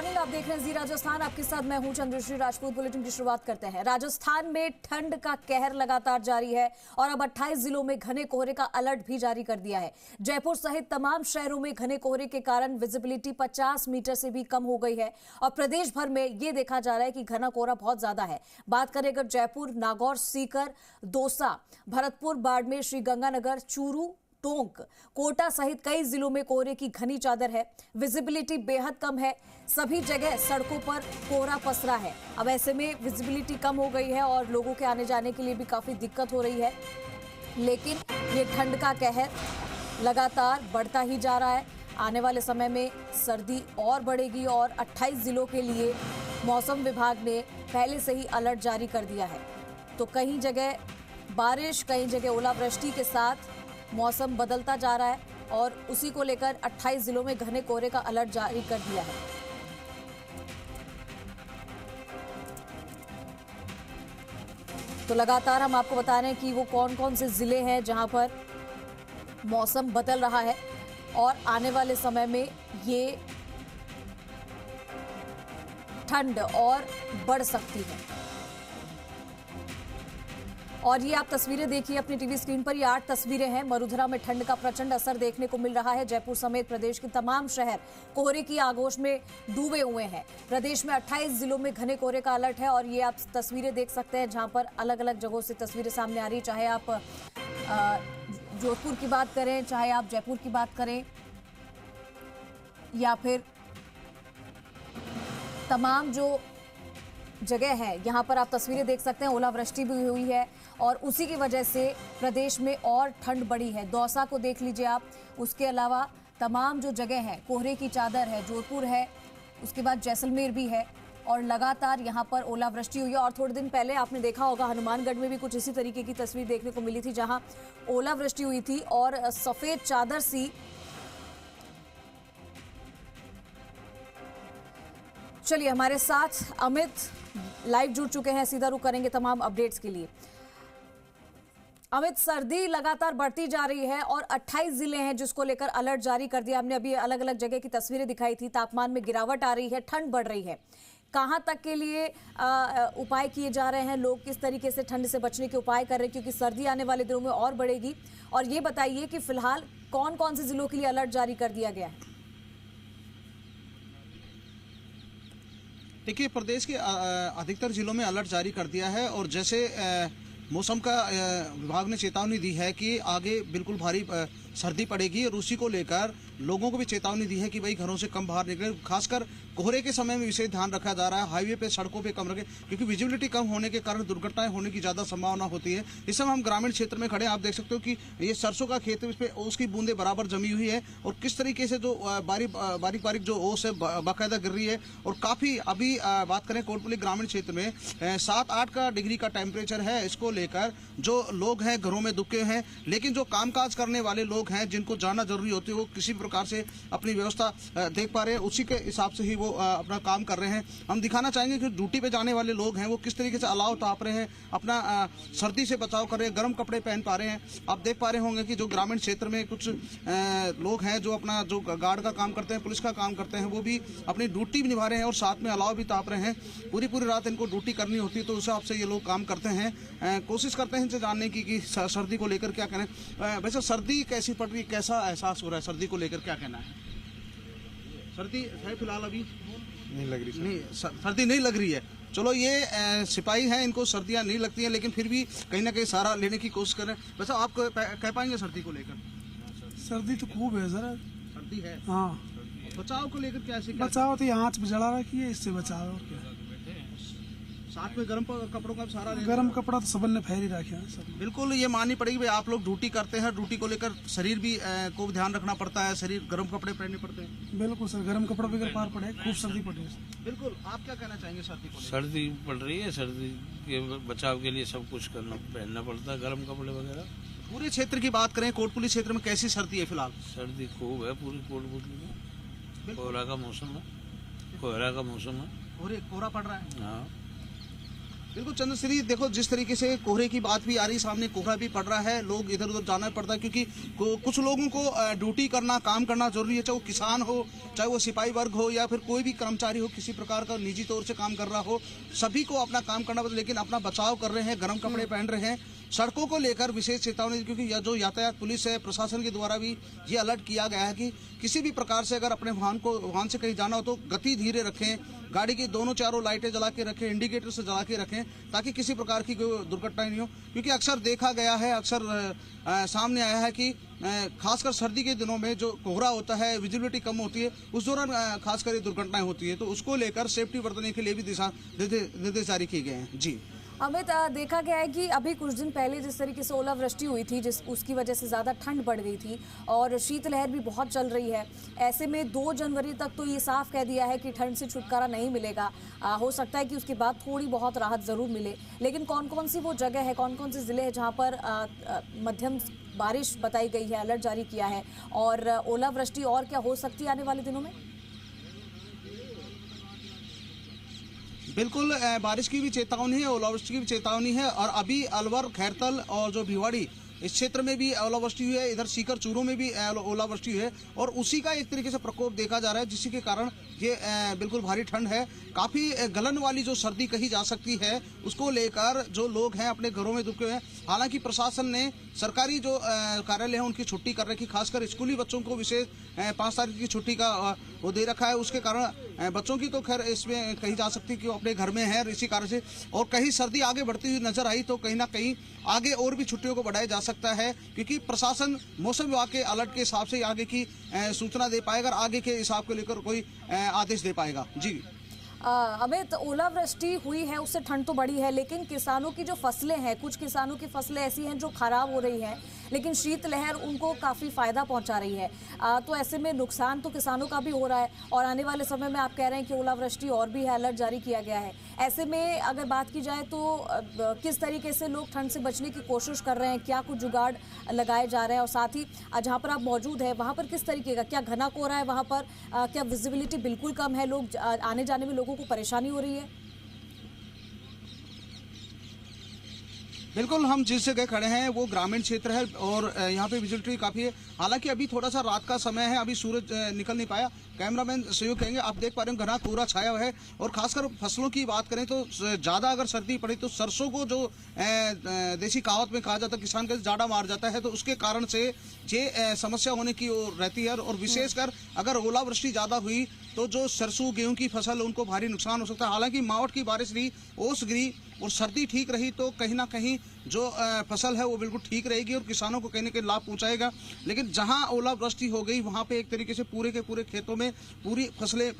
Morning, आप देख रहे हैं जी राजस्थान। आपके साथ मैं हूं चंद्रश्री राजपूत। बुलेटिन की शुरुआत करते हैं। राजस्थान में ठंड का कहर लगातार जारी है और अब 28 जिलों में घने कोहरे का अलर्ट भी जारी कर दिया है। जयपुर सहित तमाम शहरों में घने कोहरे के कारण विजिबिलिटी 50 मीटर से भी कम हो गई है और प्रदेश भर में ये देखा जा रहा है कि घना कोहरा बहुत ज्यादा है। बात करें अगर जयपुर, नागौर, सीकर, दौसा, भरतपुर, बाड़मेर, श्रीगंगानगर, चूरू, टोंक, कोटा सहित कई जिलों में कोहरे की घनी चादर है। विजिबिलिटी बेहद कम है। सभी जगह सड़कों पर कोहरा पसरा है। अब ऐसे में विजिबिलिटी कम हो गई है और लोगों के आने जाने के लिए भी काफी दिक्कत हो रही है। लेकिन ये ठंड का कहर लगातार बढ़ता ही जा रहा है। आने वाले समय में सर्दी और बढ़ेगी और 28 जिलों के लिए मौसम विभाग ने पहले से ही अलर्ट जारी कर दिया है। तो कहीं जगह बारिश, कहीं जगह ओलावृष्टि के साथ मौसम बदलता जा रहा है और उसी को लेकर 28 जिलों में घने कोहरे का अलर्ट जारी कर दिया है। तो लगातार हम आपको बता रहे हैं कि वो कौन कौन से जिले हैं जहां पर मौसम बदल रहा है और आने वाले समय में ये ठंड और बढ़ सकती है। और ये आप तस्वीरें देखिए अपनी टीवी स्क्रीन पर। ये 8 तस्वीरें हैं। मरुधरा में ठंड का प्रचंड असर देखने को मिल रहा है। जयपुर समेत प्रदेश के तमाम शहर कोहरे की आगोश में डूबे हुए हैं। प्रदेश में 28 जिलों में घने कोहरे का अलर्ट है और ये आप तस्वीरें देख सकते हैं जहां पर अलग अलग जगहों से तस्वीरें सामने आ रही है। चाहे आप जोधपुर की बात करें, चाहे आप जयपुर की बात करें या फिर तमाम जो जगह है यहां पर आप तस्वीरें देख सकते हैं। ओलावृष्टि भी हुई है और उसी की वजह से प्रदेश में और ठंड बढ़ी है। दौसा को देख लीजिए आप। उसके अलावा तमाम जो जगह है कोहरे की चादर है। जोधपुर है, उसके बाद जैसलमेर भी है और लगातार यहां पर ओलावृष्टि हुई है। और थोड़े दिन पहले आपने देखा होगा हनुमानगढ़ में भी कुछ इसी तरीके की तस्वीर देखने को मिली थी जहां ओलावृष्टि हुई थी और सफेद चादर सी। चलिए, हमारे साथ अमित लाइव जुड़ चुके हैं। सीधा रुख करेंगे तमाम अपडेट्स के लिए। अमित, सर्दी लगातार बढ़ती जा रही है और 28 जिले हैं जिसको लेकर अलर्ट जारी कर दिया। हमने अभी अलग अलग जगह की तस्वीरें दिखाई थी। तापमान में गिरावट आ रही है, ठंड बढ़ रही है। कहां तक के लिए उपाय किए जा रहे हैं? लोग किस तरीके से ठंड से बचने के उपाय कर रहे हैं, क्योंकि सर्दी आने वाले दिनों में और बढ़ेगी? और ये बताइए कि फिलहाल कौन कौन से जिलों के लिए अलर्ट जारी कर दिया गया है? देखिए, प्रदेश के अधिकतर जिलों में अलर्ट जारी कर दिया है और जैसे मौसम का विभाग ने चेतावनी दी है कि आगे बिल्कुल भारी सर्दी पड़ेगी और उसी को लेकर लोगों को भी चेतावनी दी है कि भाई घरों से कम बाहर निकले। खासकर कोहरे के समय में विशेष ध्यान रखा जा रहा है। हाईवे पे, सड़कों पे कम रखें, क्योंकि विजिबिलिटी कम होने के कारण दुर्घटनाएं होने की ज्यादा संभावना होती है। इस समय हम ग्रामीण क्षेत्र में खड़े हैं। आप देख सकते हो कि ये सरसों का खेत है, इस पे ओस की बूंदे बराबर जमी हुई है और किस तरीके से जो बारीक बारीक जो ओस है बाकायदा गिर रही है। और काफी अभी बात करें कोटपुली ग्रामीण क्षेत्र में 7-8 का डिग्री का टेम्परेचर है। इसको लेकर जो लोग हैं घरों में दुखे हैं, लेकिन जो कामकाज करने वाले लोग हैं जिनको जाना जरूरी होती है वो किसी प्रकार से अपनी व्यवस्था देख पा रहे हैं, उसी के हिसाब से ही वो अपना काम कर रहे हैं। हम दिखाना चाहेंगे कि ड्यूटी पे जाने वाले लोग हैं वो किस तरीके से अलाव ताप रहे हैं, अपना सर्दी से बचाव कर रहे हैं, गर्म कपड़े पहन पा रहे हैं। आप देख पा रहे होंगे कि जो ग्रामीण क्षेत्र में कुछ लोग हैं जो अपना जो गार्ड का काम करते हैं, पुलिस का काम करते हैं, वो भी अपनी ड्यूटी भी निभा रहे हैं और साथ में अलाव भी ताप रहे हैं। पूरी रात इनको ड्यूटी करनी होती है, तो उस हिसाब से ये लोग काम करते हैं। कोशिश करते हैं इनसे जानने की कि सर्दी को लेकर क्या कहना है। वैसे सर्दी कैसी पड़ रही है, कैसा एहसास हो रहा है, सर्दी को लेकर क्या कहना है? सर्दी है फिलहाल अभी नहीं लग रही, नहीं सर्दी नहीं लग रही है। चलो, ये सिपाही हैं, इनको सर्दियां नहीं लगती हैं, लेकिन फिर भी कहीं ना कहीं सहारा लेने की कोशिश कर रहे हैं। वैसे आप कह पाएंगे सर्दी को लेकर? सर्दी तो खूब है सर। सर्दी है, हाँ। बचाव को लेकर क्या बचाव तो यहाँ जला रखी है, इससे बचाव और क्या। साथ में गर्म कपड़ों का सहारा लेना। गर्म कपड़ा तो सबन ने फैल ही रखे हैं सब। बिल्कुल, ये माननी पड़ेगी भाई, आप लोग ड्यूटी करते हैं, ड्यूटी को लेकर शरीर भी को ध्यान रखना पड़ता है, शरीर गर्म कपड़े पहनने पड़ते हैं। बिल्कुल सर, गर्म कपड़ा बगैर पार पड़े, खूब सर्दी पड़े। बिल्कुल, आप क्या कहना चाहेंगे सर्दी को? सर्दी पड़ रही है, सर्दी के बचाव के लिए सब कुछ पहनना पड़ता है, गर्म कपड़े वगैरह। पूरे क्षेत्र की बात करें, कोटपुली क्षेत्र में कैसी सर्दी है फिलहाल? सर्दी खूब है पूरी कोटपुली में। कोहरा का मौसम है, कोहरा का मौसम है, कोहरा पड़ रहा है। हाँ। बिल्कुल चंद्रश्री, देखो जिस तरीके से कोहरे की बात भी आ रही, सामने कोहरा भी पड़ रहा है, लोग इधर उधर जाना पड़ता है क्योंकि कुछ लोगों को ड्यूटी करना, काम करना जरूरी है, चाहे वो किसान हो, चाहे वो सिपाही वर्ग हो, या फिर कोई भी कर्मचारी हो, किसी प्रकार का निजी तौर से काम कर रहा हो, सभी को अपना काम करना पड़ता है। लेकिन अपना बचाव कर रहे हैं, गर्म कपड़े पहन रहे हैं। सड़कों को लेकर विशेष चेतावनी, क्योंकि यह जो यातायात पुलिस है, प्रशासन के द्वारा भी ये अलर्ट किया गया है कि किसी भी प्रकार से अगर अपने वाहन से कहीं जाना हो तो गति धीरे रखें, गाड़ी की दोनों चारों लाइटें जला के रखें, इंडिकेटर से जला के रखें, ताकि किसी प्रकार की कोई दुर्घटना नहीं हो। क्योंकि अक्सर देखा गया है, अक्सर सामने आया है कि खासकर सर्दी के दिनों में जो कोहरा होता है, विजिबिलिटी कम होती है, उस दौरान खासकर ये दुर्घटनाएं होती है। तो उसको लेकर सेफ्टी बरतने के लिए भी दिशा निर्देश जारी किए गए हैं। जी अमित, देखा गया है कि अभी कुछ दिन पहले जिस तरीके से ओलावृष्टि हुई थी, उसकी वजह से ज़्यादा ठंड बढ़ गई थी और शीतलहर भी बहुत चल रही है। ऐसे में 2 जनवरी तक तो ये साफ कह दिया है कि ठंड से छुटकारा नहीं मिलेगा। हो सकता है कि उसके बाद थोड़ी बहुत राहत ज़रूर मिले, लेकिन कौन कौन सी वो जगह है, कौन कौन से ज़िले हैं जहाँ पर मध्यम बारिश बताई गई है, अलर्ट जारी किया है, और ओलावृष्टि और क्या हो सकती है आने वाले दिनों में? बिल्कुल, बारिश की भी चेतावनी है, ओलावृष्टि की भी चेतावनी है। और अभी अलवर, खैरतल और जो भिवाड़ी, इस क्षेत्र में भी ओलावृष्टि हुई है। इधर सीकर, चूरू में भी ओलावृष्टि है और उसी का एक तरीके से प्रकोप देखा जा रहा है, जिसके कारण ये बिल्कुल भारी ठंड है। काफ़ी गलन वाली जो सर्दी कही जा सकती है, उसको लेकर जो लोग हैं अपने घरों में दुबके हुए हैं। हालांकि प्रशासन ने सरकारी जो कार्यालय हैं उनकी छुट्टी कर रखी, खासकर स्कूली बच्चों को विशेष 5 तारीख की छुट्टी का वो दे रखा है। उसके कारण बच्चों की तो खैर इसमें कही जा सकती है कि वो अपने घर में है, इसी कारण से। और कहीं सर्दी आगे बढ़ती हुई नजर आई तो कहीं ना कहीं आगे और भी छुट्टियों को बढ़ाया जा सकता है, क्योंकि प्रशासन मौसम विभाग के अलर्ट के हिसाब से आगे की सूचना दे पाएगा और आगे के हिसाब को लेकर कोई आदेश दे पाएगा। जी अमित, ओलावृष्टि हुई है, उससे ठंड तो बढ़ी है, लेकिन किसानों की जो फसलें हैं, कुछ किसानों की फसलें ऐसी हैं जो खराब हो रही हैं, लेकिन शीतलहर उनको काफ़ी फ़ायदा पहुंचा रही है। तो ऐसे में नुकसान तो किसानों का भी हो रहा है और आने वाले समय में आप कह रहे हैं कि ओलावृष्टि और भी है, अलर्ट जारी किया गया है। ऐसे में अगर बात की जाए तो किस तरीके से लोग ठंड से बचने की कोशिश कर रहे हैं, क्या कुछ जुगाड़ लगाए जा रहे हैं, और साथ ही जहाँ पर आप मौजूद है वहाँ पर किस तरीके का, क्या घना कोहरा है वहाँ पर, क्या विजिबिलिटी बिल्कुल कम है, लोग आने जाने में लोगों को परेशानी हो रही है? बिल्कुल, हम जिस जगह खड़े हैं वो ग्रामीण क्षेत्र है और यहाँ पे विजिबिलिटी काफ़ी है। हालांकि अभी थोड़ा सा रात का समय है, अभी सूरज निकल नहीं पाया। कैमरामैन सहयोग कहेंगे, आप देख पा रहे हैं घना कोहरा छाया हुआ है। और खासकर फसलों की बात करें तो ज़्यादा अगर सर्दी पड़ी तो सरसों को जो देसी कहावत में कहा जाता है किसान का जाड़ा मार जाता है, तो उसके कारण से ये समस्या होने की ओर रहती है। और विशेषकर अगर ओलावृष्टि ज़्यादा हुई तो जो सरसों, गेहूं की फसल, उनको भारी नुकसान हो सकता है। हालांकि मावठ की बारिश रही, ओस गिरी और सर्दी ठीक रही तो कहीं ना कहीं जो फसल है वो बिल्कुल ठीक रहेगी और किसानों को कहीं ना कहीं लाभ पहुंचाएगा। लेकिन जहां ओलावृष्टि हो गई वहां पे एक तरीके से पूरे के पूरे खेतों में पूरी फसलें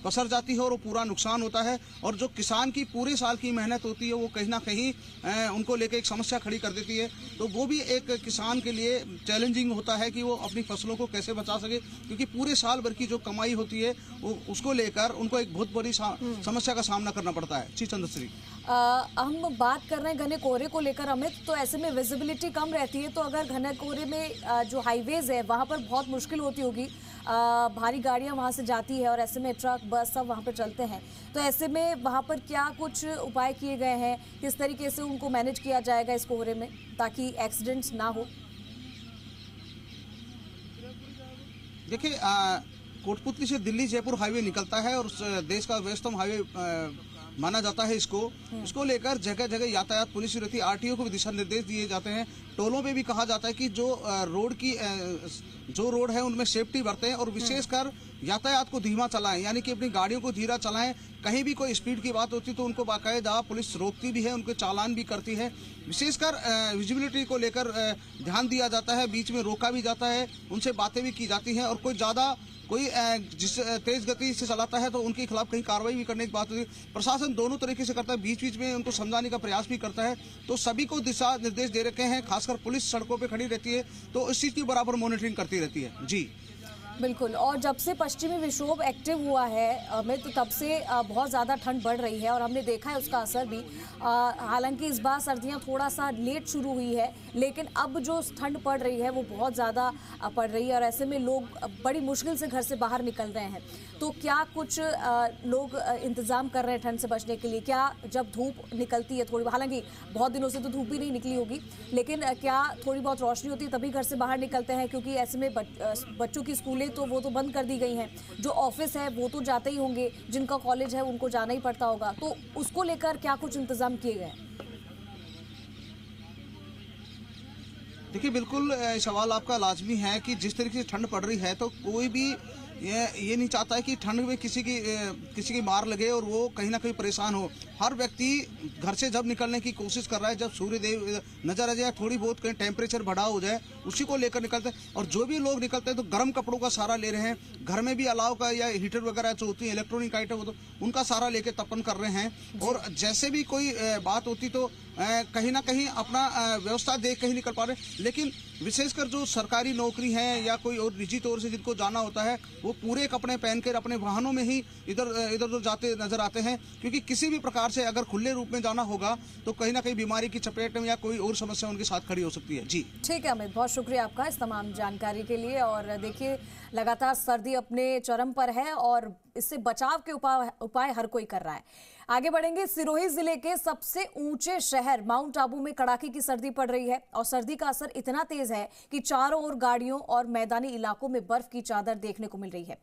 पसर जाती है और वो पूरा नुकसान होता है। और जो किसान की पूरे साल की मेहनत होती है वो कहीं ना कहीं उनको लेकर एक समस्या खड़ी कर देती है। तो वो भी एक किसान के लिए चैलेंजिंग होता है कि वो अपनी फसलों को कैसे बचा सके, क्योंकि पूरे साल भर की जो कमाई होती है उसको लेकर उनको एक बहुत बड़ी समस्या का सामना करना पड़ता है। जी चंद्रश्री, हम बात कर रहे हैं घने कोहरे को लेकर अमित, तो ऐसे में विजिबिलिटी कम रहती है, तो अगर घने कोहरे में जो हाईवेज है वहाँ पर बहुत मुश्किल होती होगी, भारी गाड़ियाँ वहाँ से जाती है और ऐसे में ट्रक, बस सब वहाँ पर चलते हैं, तो ऐसे में वहाँ पर क्या कुछ उपाय किए गए हैं, किस तरीके से उनको मैनेज किया जाएगा इस कोहरे में ताकि एक्सीडेंट्स ना हो? देखिए, कोटपुतली से दिल्ली जयपुर हाईवे निकलता है और देश का व्यस्तम हाईवे माना जाता है इसको लेकर जगह जगह यातायात पुलिस रहती है, आरटीओ को भी दिशा निर्देश दिए जाते हैं। टोलों पे भी कहा जाता है कि जो रोड है उनमें सेफ्टी बरतें और विशेषकर यातायात को धीमा चलाएं, यानी कि अपनी गाड़ियों को धीरा चलाएं। कहीं भी कोई स्पीड की बात होती तो उनको बाकायदा पुलिस रोकती भी है, उनके चालान भी करती है। विशेषकर विजिबिलिटी को लेकर ध्यान दिया जाता है, बीच में रोका भी जाता है, उनसे बातें भी की जाती हैं। और कोई जिस तेज गति से चलाता है तो उनके खिलाफ कहीं कार्रवाई भी करने की बात होती है। प्रशासन दोनों तरीके से करता है, बीच बीच में उनको समझाने का प्रयास भी करता है। तो सभी को दिशा निर्देश दे रखे हैं, खासकर पुलिस सड़कों पे खड़ी रहती है तो इस चीज़ की बराबर मॉनिटरिंग करती रहती है। जी बिल्कुल, और जब से पश्चिमी विक्षोभ एक्टिव हुआ है अमित, तब से बहुत ज़्यादा ठंड बढ़ रही है और हमने देखा है उसका असर भी। हालांकि इस बार सर्दियां थोड़ा सा लेट शुरू हुई है, लेकिन अब जो ठंड पड़ रही है वो बहुत ज़्यादा पड़ रही है और ऐसे में लोग बड़ी मुश्किल से घर से बाहर निकल रहे हैं। तो क्या कुछ लोग इंतजाम कर रहे हैं ठंड से बचने के लिए? क्या जब धूप निकलती है थोड़ी, हालांकि बहुत दिनों से तो धूप भी नहीं निकली होगी, लेकिन क्या थोड़ी बहुत रोशनी होती है तभी घर से बाहर निकलते हैं? क्योंकि ऐसे में बच्चों की स्कूलें तो वो तो बंद कर दी गई हैं, जो ऑफिस है वो तो जाते ही होंगे, जिनका कॉलेज है उनको जाना ही पड़ता होगा, तो उसको लेकर क्या कुछ इंतजाम किए गए? देखिए, बिल्कुल सवाल आपका लाजमी है कि जिस तरीके से ठंड पड़ रही है तो कोई भी ये नहीं चाहता है कि ठंड में किसी की मार लगे और वो कहीं ना कहीं परेशान हो। हर व्यक्ति घर से जब निकलने की कोशिश कर रहा है, जब सूर्य देव नजर आ जाए, थोड़ी बहुत कहीं टेम्परेचर बढ़ा हो जाए, उसी को लेकर निकलते हैं। और जो भी लोग निकलते हैं तो गर्म कपड़ों का सहारा ले रहे हैं। घर में भी अलाव का या हीटर वगैरह जो होती है, इलेक्ट्रॉनिक आइटम हो तो उनका सहारा लेकर तपन कर रहे हैं। और जैसे भी कोई बात होती तो कहीं ना कहीं अपना व्यवस्था देख के ही निकल पा रहे। लेकिन विशेषकर जो सरकारी नौकरी है या कोई और निजी तौर से जिनको जाना होता है, वो पूरे कपड़े पहनकर अपने वाहनों में ही इधर उधर जाते नजर आते हैं। क्योंकि किसी भी प्रकार से अगर खुले रूप में जाना होगा तो कहीं ना कहीं बीमारी की चपेट में या कोई और समस्या उनके साथ खड़ी हो सकती है। जी ठीक है अमित, बहुत शुक्रिया आपका इस तमाम जानकारी के लिए। और देखिए, लगातार सर्दी अपने चरम पर है और इससे बचाव के उपाय हर कोई कर रहा है। आगे बढ़ेंगे। सिरोही जिले के सबसे ऊंचे शहर माउंट आबू में कड़ाके की सर्दी पड़ रही है और सर्दी का असर इतना तेज है कि चारों ओर गाड़ियों और मैदानी इलाकों में बर्फ की चादर देखने को मिल रही है,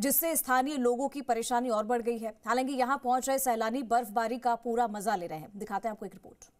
जिससे स्थानीय लोगों की परेशानी और बढ़ गई है। हालांकि यहां पहुंच रहे सैलानी बर्फबारी का पूरा मजा ले रहे हैं। दिखाते हैं आपको एक रिपोर्ट।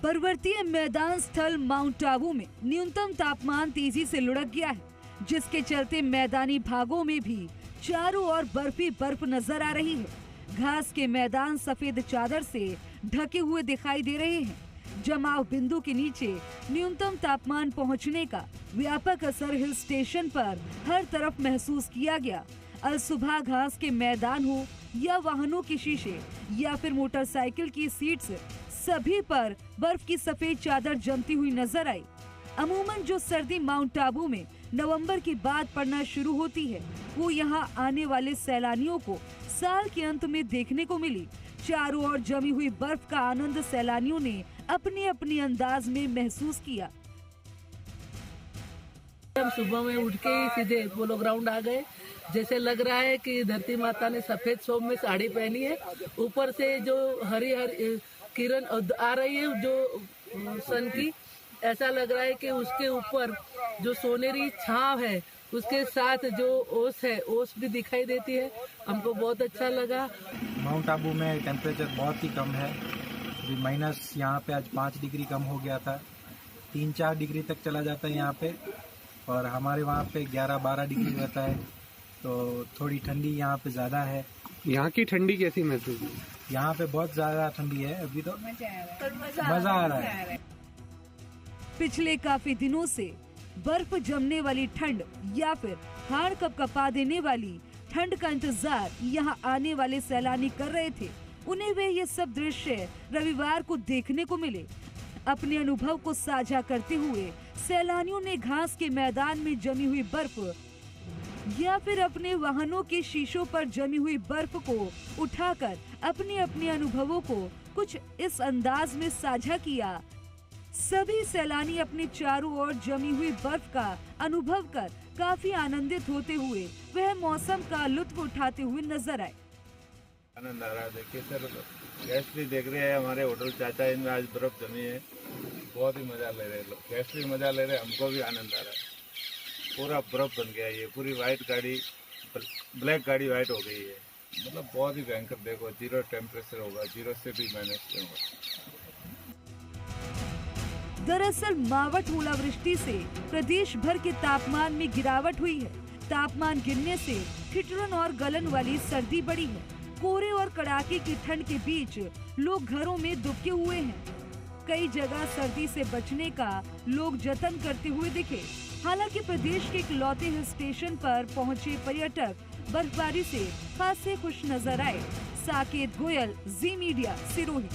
पर्वतीय मैदान स्थल माउंट आबू में न्यूनतम तापमान तेजी से लुढ़क गया है, जिसके चलते मैदानी भागों में भी चारों ओर बर्फी बर्फ नजर आ रही है। घास के मैदान सफेद चादर से ढके हुए दिखाई दे रहे हैं। जमाव बिंदु के नीचे न्यूनतम तापमान पहुंचने का व्यापक असर हिल स्टेशन पर हर तरफ महसूस किया गया। अल सुबह घास के मैदान हो या वाहनों के शीशे या फिर मोटरसाइकिल की सीट्स, सभी पर बर्फ की सफेद चादर जमती हुई नजर आई। अमूमन जो सर्दी माउंट आबू में नवंबर के बाद पड़ना शुरू होती है, वो यहाँ आने वाले सैलानियों को साल के अंत में देखने को मिली। चारों ओर जमी हुई बर्फ का आनंद सैलानियों ने अपने अपने अंदाज में महसूस किया। हम सुबह में उठ के ही सीधे पोलो ग्राउंड आ गए। जैसे लग रहा है कि धरती माता ने सफेद सोम में साड़ी पहनी है, ऊपर से जो हरी हरी किरण आ रही है जो सन की, ऐसा लग रहा है कि उसके ऊपर जो सोनेरी छांव है, उसके साथ जो ओस है, ओस भी दिखाई देती है। हमको बहुत अच्छा लगा। माउंट आबू में टेम्परेचर बहुत ही कम है, अभी माइनस यहाँ पे आज 5 डिग्री कम हो गया था। 3-4 डिग्री तक चला जाता है यहाँ पे, और हमारे वहाँ पे 11-12 डिग्री रहता है, तो थोड़ी ठंडी यहाँ पे ज़्यादा है। यहाँ की ठंडी कैसी महसूस हुई? यहाँ पे बहुत ज़्यादा ठंडी है, अभी तो मज़ा आ रहा है। पिछले काफी दिनों से बर्फ जमने वाली ठंड या फिर हाड़ कपकपा देने वाली ठंड का इंतजार यहाँ आने वाले सैलानी कर रहे थे। उन्हें वे ये सब दृश्य रविवार को देखने को मिले। अपने अनुभव को साझा करते हुए सैलानियों ने घास के मैदान में जमी हुई बर्फ या फिर अपने वाहनों के शीशों पर जमी हुई बर्फ को उठाकर अपने अपने अनुभवों को कुछ इस अंदाज में साझा किया। सभी सैलानी अपने चारों ओर जमी हुई बर्फ का अनुभव कर काफी आनंदित होते हुए वह मौसम का लुत्फ उठाते हुए नजर आए। आनंद आ रहा है। देखिए सर, गेस्ट भी देख रहे हैं, हमारे होटल चाचा इनमें आज बर्फ जमी है, बहुत ही मजा ले रहे हैं लोग। गेस्ट भी मजा ले रहे हैं, हमको भी आनंद आ रहा है। पूरा बर्फ बन गया है, ये पूरी व्हाइट गाड़ी, ब्लैक गाड़ी व्हाइट हो गई है। मतलब बहुत ही भयंकर। देखो 0 टेम्परेचर होगा, 0 से भी माइनस होगा। दरअसल मावठ ओलावृष्टि से प्रदेश भर के तापमान में गिरावट हुई है। तापमान गिरने से ठिठुरन और गलन वाली सर्दी बढ़ी है। कोहरे और कड़ाके की ठंड के बीच लोग घरों में दुबके हुए हैं। कई जगह सर्दी से बचने का लोग जतन करते हुए दिखे। हालांकि प्रदेश के इकलौते हिल स्टेशन पर पहुंचे पर्यटक बर्फबारी से खासे खुश नजर आए। साकेत गोयल, जी मीडिया, सिरोही।